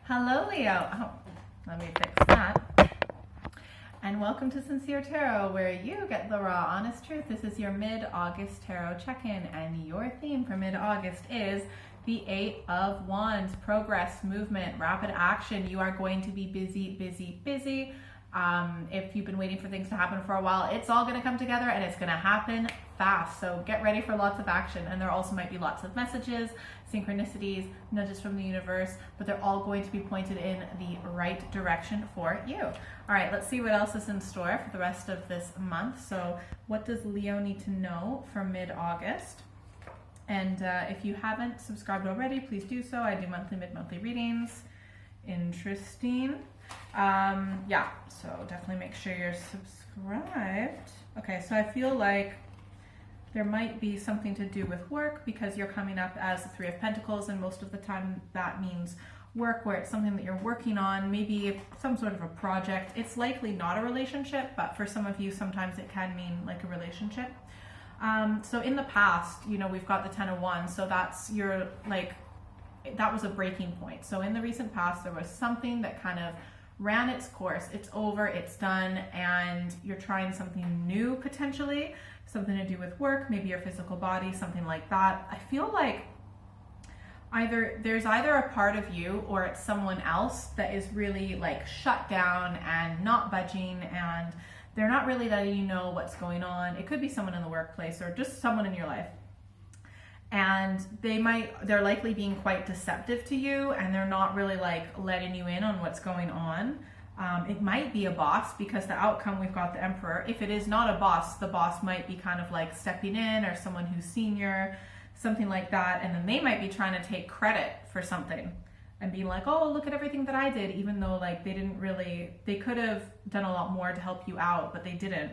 Hello, Leo. Oh, let me fix that. And welcome to Sincere Tarot, where you get the raw, honest truth. This is your mid-August tarot check-in, and your theme for mid-August is the Eight of Wands. Progress, movement, rapid action. You are going to be busy, busy, busy. If you've been waiting for things to happen for a while, it's all going to come together and it's going to happen fast. So get ready for lots of action. And there also might be lots of messages, synchronicities, nudges from the universe, but they're all going to be pointed in the right direction for you. All right, let's see what else is in store for the rest of this month. So what does Leo need to know for mid-August? And if you haven't subscribed already, please do so. I do monthly, mid-monthly readings. Interesting. Yeah, so definitely make sure you're subscribed. Okay, so I feel like there might be something to do with work because you're coming up as the Three of Pentacles, and most of the time that means work, where it's something that you're working on, maybe some sort of a project. It's likely not a relationship, but for some of you, sometimes it can mean like a relationship. So in the past, you know, we've got the Ten of Wands, so that's your, like, that was a breaking point. So in the recent past, there was something that kind of ran its course. It's over, it's done, and you're trying something new potentially, something to do with work, maybe your physical body, something like that. I feel like there's either a part of you or it's someone else that is really like shut down and not budging, and they're not really letting you know what's going on. It could be someone in the workplace or just someone in your life. And they're likely being quite deceptive to you, and they're not really like letting you in on what's going on. It might be a boss, because the outcome, we've got the Emperor. If it is not a boss, the boss might be kind of like stepping in, or someone who's senior, something like that. And then they might be trying to take credit for something and being like, oh, look at everything that I did, even though like they could have done a lot more to help you out, but they didn't.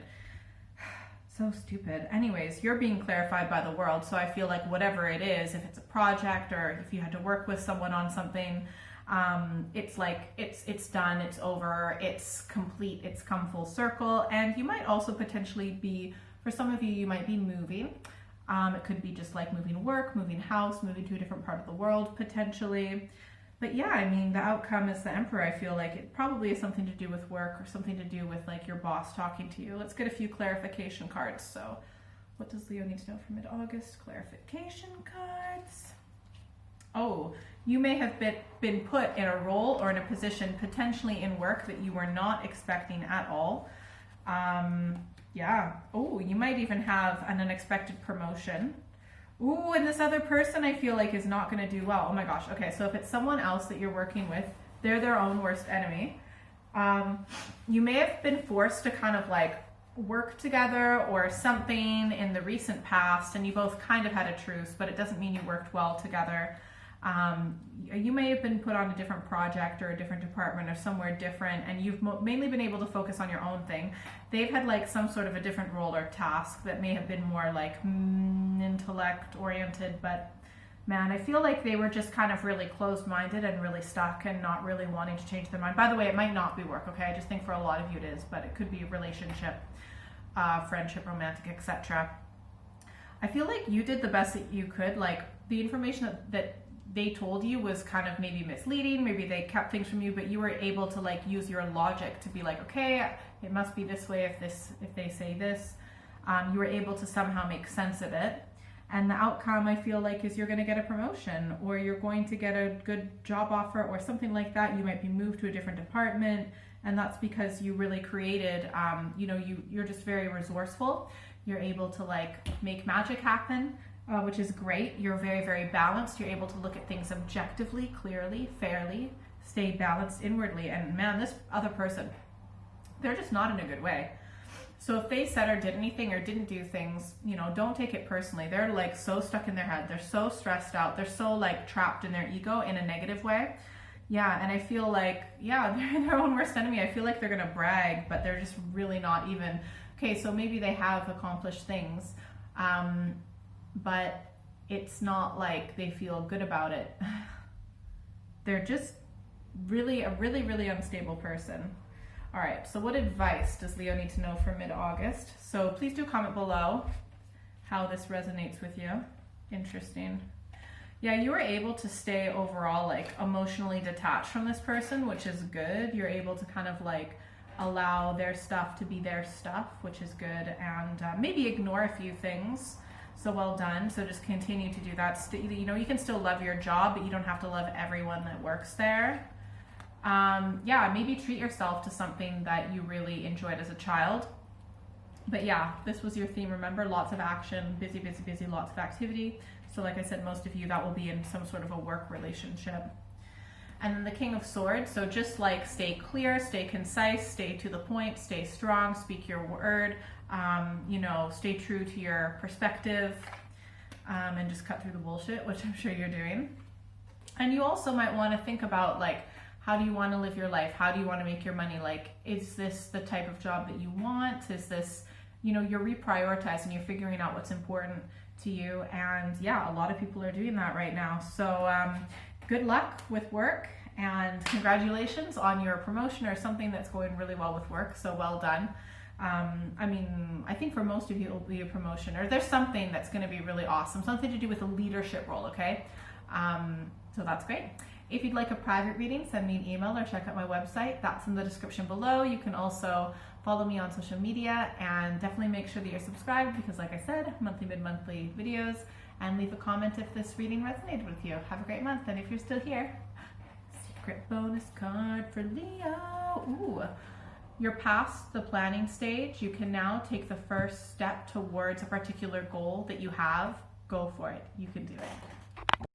So stupid. Anyways, you're being clarified by the world. So I feel like whatever it is, if it's a project or if you had to work with someone on something, it's like, it's done, it's over, it's complete, it's come full circle. And you might also potentially be, for some of you, you might be moving. It could be just like moving work, moving house, moving to a different part of the world potentially. But yeah, I mean, the outcome is the Emperor. I feel like it probably is something to do with work or something to do with like your boss talking to you. Let's get a few clarification cards. So what does Leo need to know for mid-August? Clarification cards. Oh, you may have been put in a role or in a position potentially in work that you were not expecting at all. Yeah. Oh, you might even have an unexpected promotion. Ooh, and this other person I feel like is not going to do well. Oh my gosh. Okay, so if it's someone else that you're working with, they're their own worst enemy. You may have been forced to kind of like work together or something in the recent past, and you both kind of had a truce, but it doesn't mean you worked well together. You may have been put on a different project or a different department or somewhere different, and you've mainly been able to focus on your own thing. They've had like some sort of a different role or task that may have been more like intellect oriented, but man, I feel like they were just kind of really closed-minded and really stuck and not really wanting to change their mind. By the way, it might not be work, okay? I just think for a lot of you it is, but it could be a relationship, friendship, romantic, etc. I feel like you did the best that you could. Like the information that they told you was kind of maybe misleading, maybe they kept things from you, but you were able to like use your logic to be like, okay, it must be this way if they say this. You were able to somehow make sense of it. And the outcome, I feel like, is you're going to get a promotion, or you're going to get a good job offer or something like that. You might be moved to a different department, and that's because you really created, you're just very resourceful. You're able to like make magic happen. Which is great. You're very, very balanced. You're able to look at things objectively, clearly, fairly, stay balanced inwardly. And man, this other person, they're just not in a good way. So if they said or did anything or didn't do things, you know, don't take it personally. They're like so stuck in their head. They're so stressed out. They're so like trapped in their ego in a negative way. Yeah, and I feel like, yeah, they're their own worst enemy. I feel like they're going to brag, but they're just really not even. Okay, so maybe they have accomplished things. But it's not like they feel good about it. They're just really a really unstable person. All right, so what advice does Leo need to know for mid-August? So please do comment below how this resonates with you. Interesting. Yeah, you were able to stay overall like emotionally detached from this person, which is good. You're able to kind of like allow their stuff to be their stuff, which is good, and maybe ignore a few things. So well done. So just continue to do that. You know, you can still love your job, but you don't have to love everyone that works there. Yeah, maybe treat yourself to something that you really enjoyed as a child. But yeah, this was your theme. Remember, lots of action, busy, busy, busy, lots of activity. So like I said, most of you, that will be in some sort of a work relationship. And then the King of Swords. So just like stay clear, stay concise, stay to the point, stay strong, speak your word, you know, stay true to your perspective, and just cut through the bullshit, which I'm sure you're doing. And you also might want to think about like, how do you want to live your life? How do you want to make your money? Like, is this the type of job that you want? Is this, you know, you're reprioritizing, you're figuring out what's important to you. And yeah, a lot of people are doing that right now. So good luck with work, and congratulations on your promotion or something that's going really well with work. So well done. I mean, I think for most of you it will be a promotion, or there's something that's going to be really awesome, something to do with a leadership role, okay? So that's great. If you'd like a private reading, send me an email or check out my website. That's in the description below. You can also follow me on social media, and definitely make sure that you're subscribed because, like I said, monthly, mid-monthly videos, and leave a comment if this reading resonated with you. Have a great month, and if you're still here, secret bonus card for Leo. Ooh. You're past the planning stage. You can now take the first step towards a particular goal that you have. Go for it. You can do it.